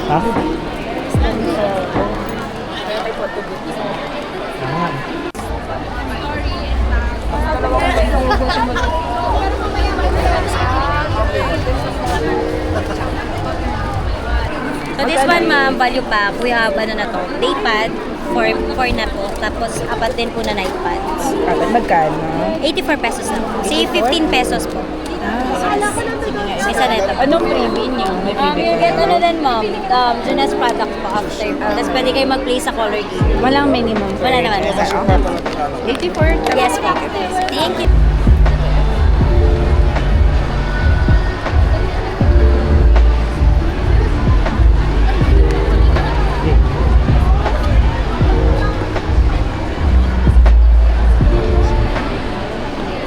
Ha? So this one ma'am, value pack, we have ano na to, day pad, 4 na to, tapos apat din po na night pads. Kapag magkano? 84 pesos lang. Say 15 pesos po. Isa na ito. Anong freebie niyo? May freebie You get ano din ma'am, Junes product po after po. Tapos pwede kayo mag-play sa color game. Walang minimum. Wala naman. 84. Yes po. Thank you.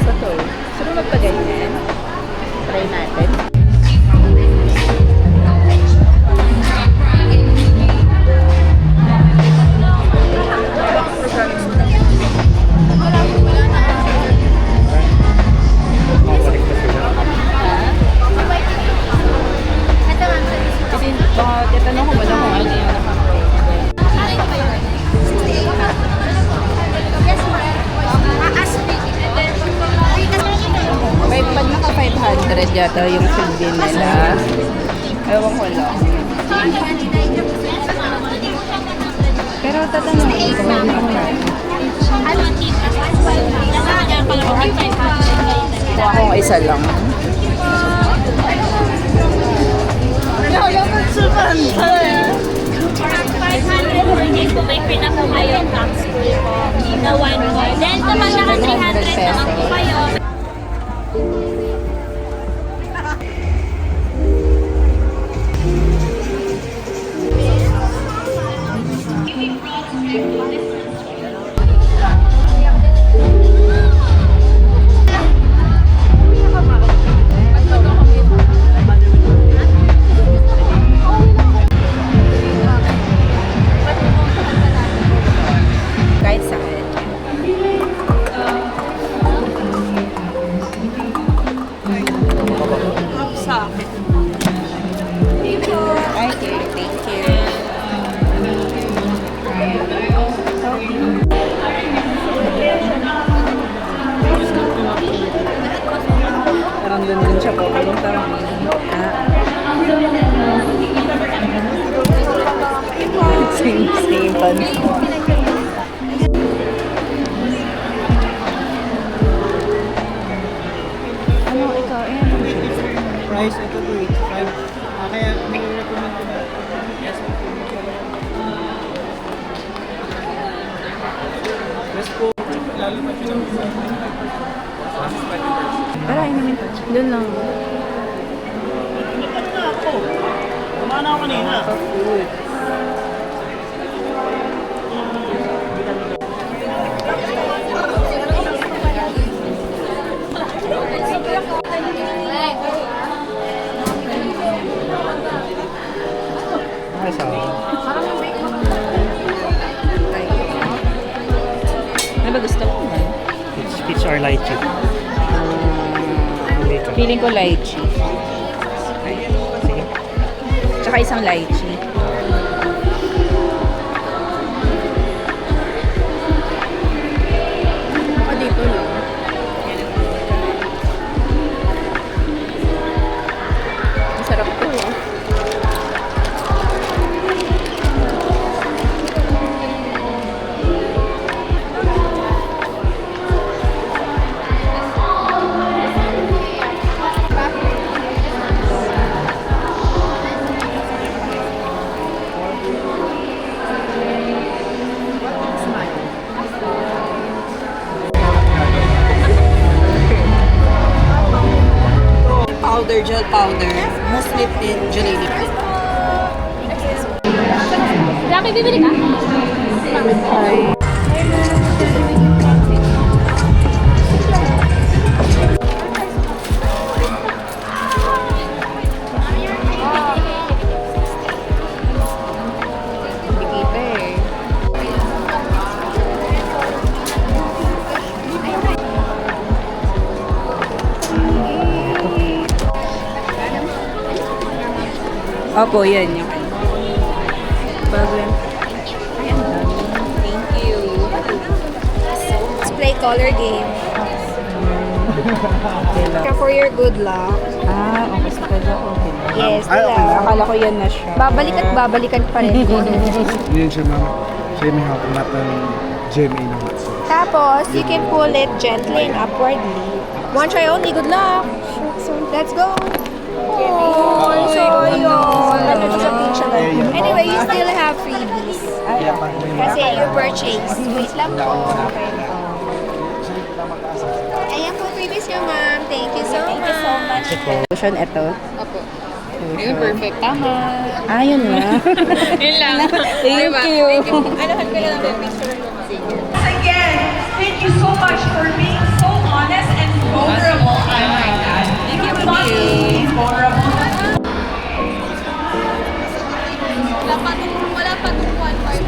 Sa to. Sino magpaganyan? Try natin. Kasi baka tatanong ko muna kung ano yung pag naka 500 yata yung silbi nila. Ewan ko lang. Pero tatanungin ko may mga. Kuha akong isa lang. May pina po kayo tax school po na 1 more. Then kapag naka 300 naman po kayo. Kahit saan. Sa akin. Okay, thank you. Parang dun siya po. Parang same pants. Ano ikaw? Price, ito 285. Kaya may recommend ko na. Yes, yes po. Lalo na Tara, inumin ko. Doon lang. Kumana ako kanina. Food. Ay, sawa. Ano ba gusto mo? Peach or lychee? Dito. Feeling ko lychee. Sige. Tsaka isang lychee. Ako dito lang. Masarap to eh. Powder, gel powder, mousse lip and jelly lip. Laki, bibili ka? Bikita eh. Opo, yan yung Bago yan. Ay, ang dami. Thank you. Let's play color game. Okay lang. For your good luck. Ah, okay. So, pwede okay lang. Yes, Ay, okay nila. lang. Akala ko yan na siya. Babalik at babalikan pa rin. Yun siya, ma'am. Siya may hawak lahat ng GMA ng hot sauce. Tapos, you can pull it gently and upwardly. One try only. Good luck. Let's go. Oh, sorry. Ano sa picture lang. Anyway, you still have freebies. Kasi you purchase. Wait lang po. Okay po. Ayan po freebies nyo, ma'am. Thank you so much. Thank you so much. Lotion, ito. Opo. Yun, perfect. Tama. Ah, yun na. Yun lang. Thank you. Anahan ko lang yung picture ko. Again, thank you so much for being so honest and vulnerable. I like that. Thank you for being vulnerable. Wala pa itong 1 part.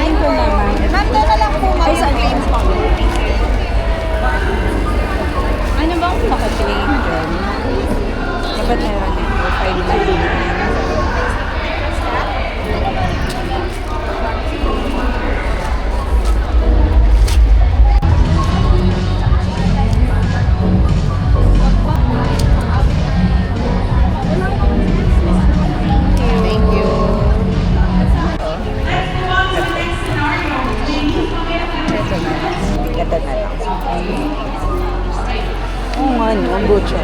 Ayun ko naman. Ma'am, doon na lang po, ma'am. Ay, saan claim po? Ano ba kung naka-claim dyan? Dapat meron din. Profile na din. Thank you. Ito na. Ito na lang. Oo nga, no? Bucho.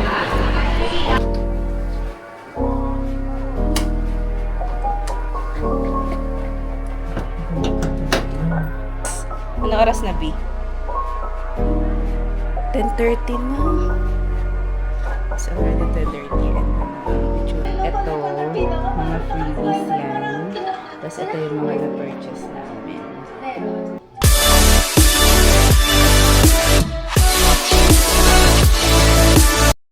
Ano oras na, B? 10:30 na. It's already 10:30 and ito, mga freebies yan. Tapos ito yung mga na-purchase namin.